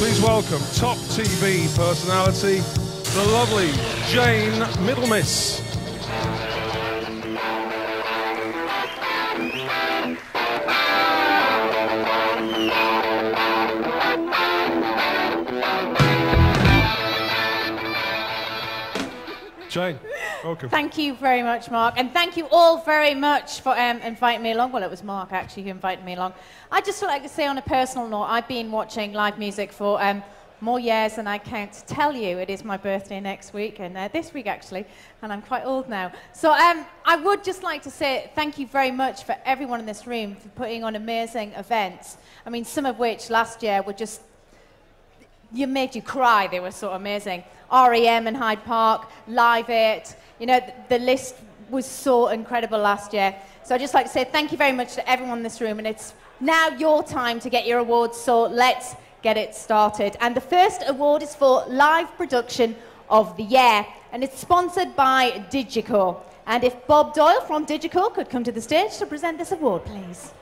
Please welcome top TV personality, the lovely Jayne Middlemiss. Jayne, welcome. Thank you very much, Mark, and thank you all very much for inviting me along. Well, it was Mark, actually, who invited me along. I'd just like to say on a personal note, I've been watching live music for more years than I can to tell you. It is my birthday next week, and this week, actually, and I'm quite old now. So I would just like to say thank you very much for everyone in this room for putting on amazing events. I mean, some of which last year were just... you made you cry. They were so amazing. REM in Hyde Park, Live 8. You know, the list was so incredible last year. So I'd just like to say thank you very much to everyone in this room, and it's now your time to get your awards, so let's get it started. And the first award is for Live Production of the Year, and it's sponsored by Digico. And if Bob Doyle from Digico could come to the stage to present this award, please.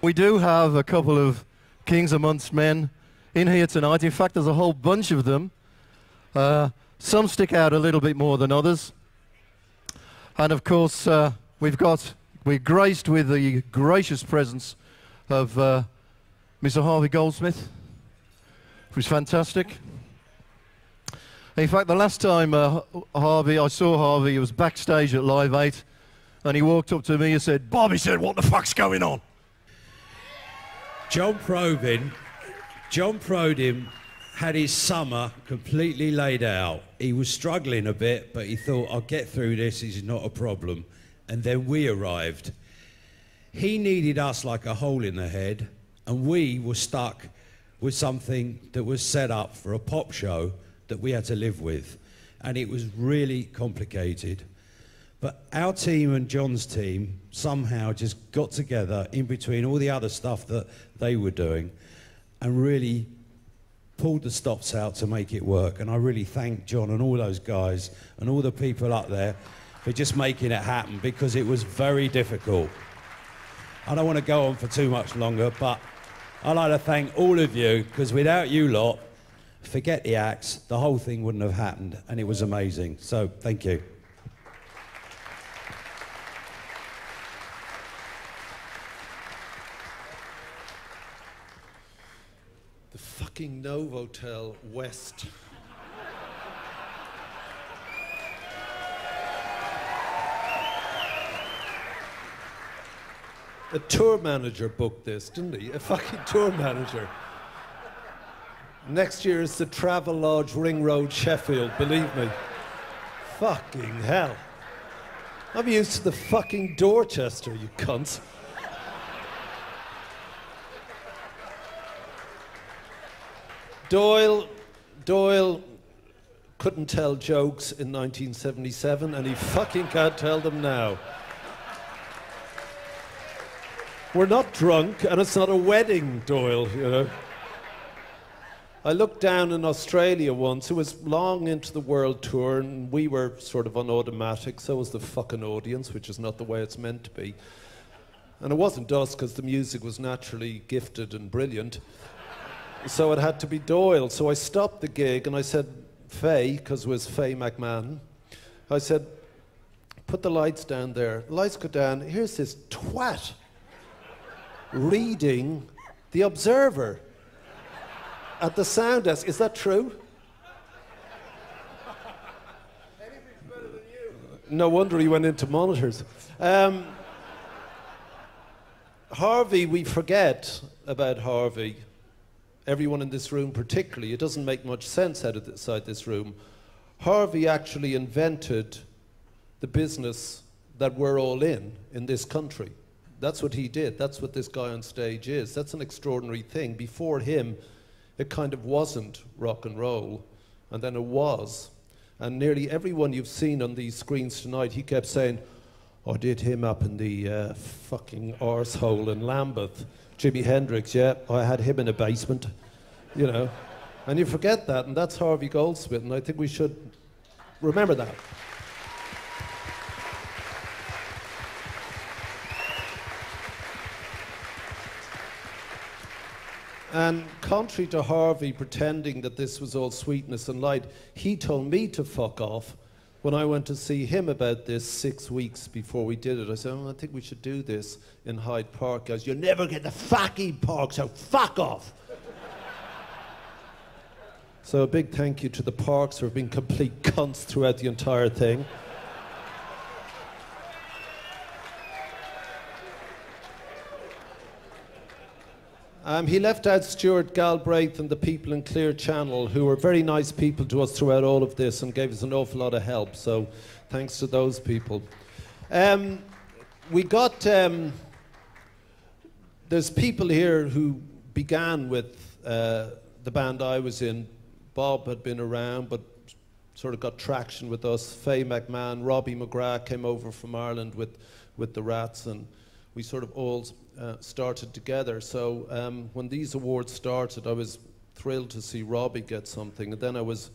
We do have a couple of kings amongst men in here tonight. In fact, there's a whole bunch of them. Some stick out a little bit more than others. And of course, we're graced with the gracious presence of Mr. Harvey Goldsmith, who's fantastic. In fact, the last time I saw Harvey, he was backstage at Live 8, and he walked up to me and said, "Bob," he said, "what the fuck's going on?" John Prodim had his summer completely laid out. He was struggling a bit, but he thought, I'll get through this, it's not a problem. And then we arrived. He needed us like a hole in the head, and we were stuck with something that was set up for a pop show that we had to live with. And it was really complicated. But our team and John's team somehow just got together in between all the other stuff that they were doing and really pulled the stops out to make it work. And I really thank John and all those guys and all the people up there for just making it happen, because it was very difficult. I don't want to go on for too much longer, but I'd like to thank all of you, because without you lot, forget the acts, the whole thing wouldn't have happened, and it was amazing. So thank you. Fucking Novotel West. A tour manager booked this, didn't he? A fucking tour manager. Next year is the Travelodge Ring Road, Sheffield, believe me. Fucking hell. I'm used to the fucking Dorchester, you cunts. Doyle couldn't tell jokes in 1977, and he fucking can't tell them now. We're not drunk, and it's not a wedding, Doyle, you know. I looked down in Australia once. It was long into the world tour, and we were sort of on automatic, so was the fucking audience, which is not the way it's meant to be. And it wasn't us, because the music was naturally gifted and brilliant. So it had to be Doyle. So I stopped the gig and I said, Faye, because it was Faye McMahon, I said, put the lights down there. The lights go down. Here's this twat reading The Observer at the sound desk. Is that true? Anything's better than you. No wonder he went into monitors. Harvey, we forget about Harvey. Everyone in this room particularly, it doesn't make much sense outside this room. Harvey actually invented the business that we're all in this country. That's what he did. That's what this guy on stage is. That's an extraordinary thing. Before him, it kind of wasn't rock and roll, and then it was. And nearly everyone you've seen on these screens tonight, he kept saying, I did him up in the fucking arsehole in Lambeth. Jimi Hendrix, yeah, I had him in a basement, you know. And you forget that, and that's Harvey Goldsmith, and I think we should remember that. And contrary to Harvey pretending that this was all sweetness and light, he told me to fuck off when I went to see him about this 6 weeks before we did it. I said, I think we should do this in Hyde Park. Guys, you'll never get the fucking park, so fuck off. So a big thank you to the parks for being complete cunts throughout the entire thing. He left out Stuart Galbraith and the people in Clear Channel, who were very nice people to us throughout all of this and gave us an awful lot of help. So thanks to those people. We got, there's people here who began with the band I was in. Bob had been around, but sort of got traction with us. Faye McMahon, Robbie McGrath came over from Ireland with the Rats, and we sort of all started together. So when these awards started, I was thrilled to see Robbie get something, and then I was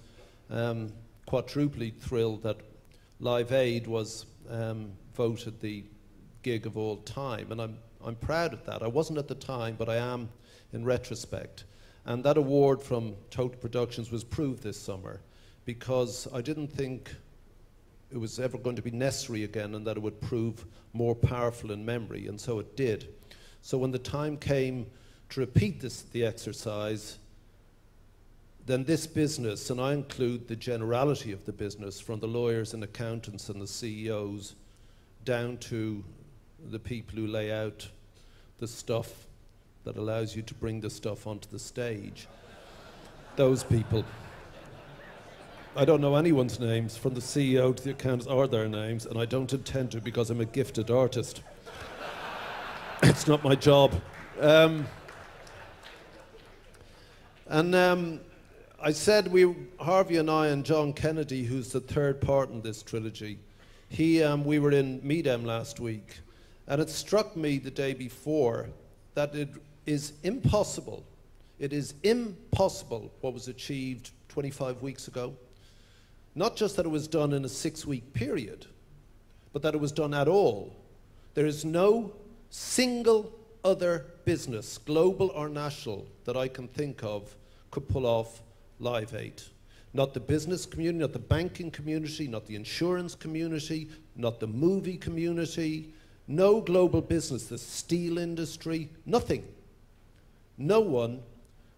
quadruply thrilled that Live Aid was voted the gig of all time, and I'm proud of that. I wasn't at the time, but I am in retrospect. And that award from Total Productions was proved this summer, because I didn't think it was ever going to be necessary again, and that it would prove more powerful in memory, and so it did. So when the time came to repeat the exercise, then this business, and I include the generality of the business, from the lawyers and accountants and the CEOs down to the people who lay out the stuff that allows you to bring the stuff onto the stage, those people. I don't know anyone's names, from the CEO to the accountants, or their names, and I don't intend to, because I'm a gifted artist. It's not my job. I said Harvey and I and John Kennedy, who's the third part in this trilogy, we were in Meadham last week, and it struck me the day before that it is impossible what was achieved 25 weeks ago. Not just that it was done in a 6-week period, but that it was done at all. There is no single other business, global or national, that I can think of could pull off Live Aid. Not the business community, not the banking community, not the insurance community, not the movie community, no global business, the steel industry, nothing. No one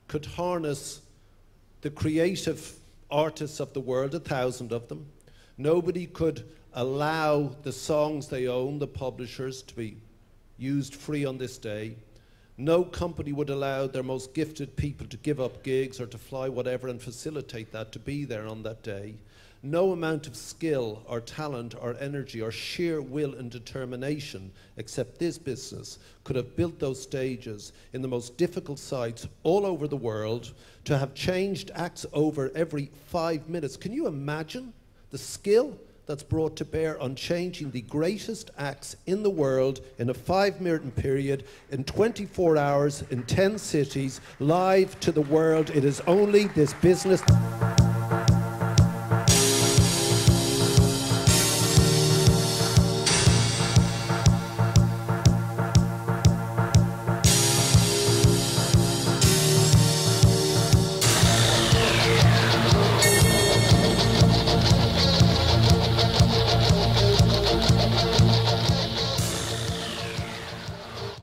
could harness the creative artists of the world, 1,000 of them. Nobody could allow the songs they own, the publishers, to be used free on this day. No company would allow their most gifted people to give up gigs or to fly whatever and facilitate that, to be there on that day. No amount of skill or talent or energy or sheer will and determination, except this business, could have built those stages in the most difficult sites all over the world, to have changed acts over every 5 minutes. Can you imagine the skill that's brought to bear on changing the greatest acts in the world in a 5-minute period, in 24 hours, in 10 cities, live to the world? It is only this business.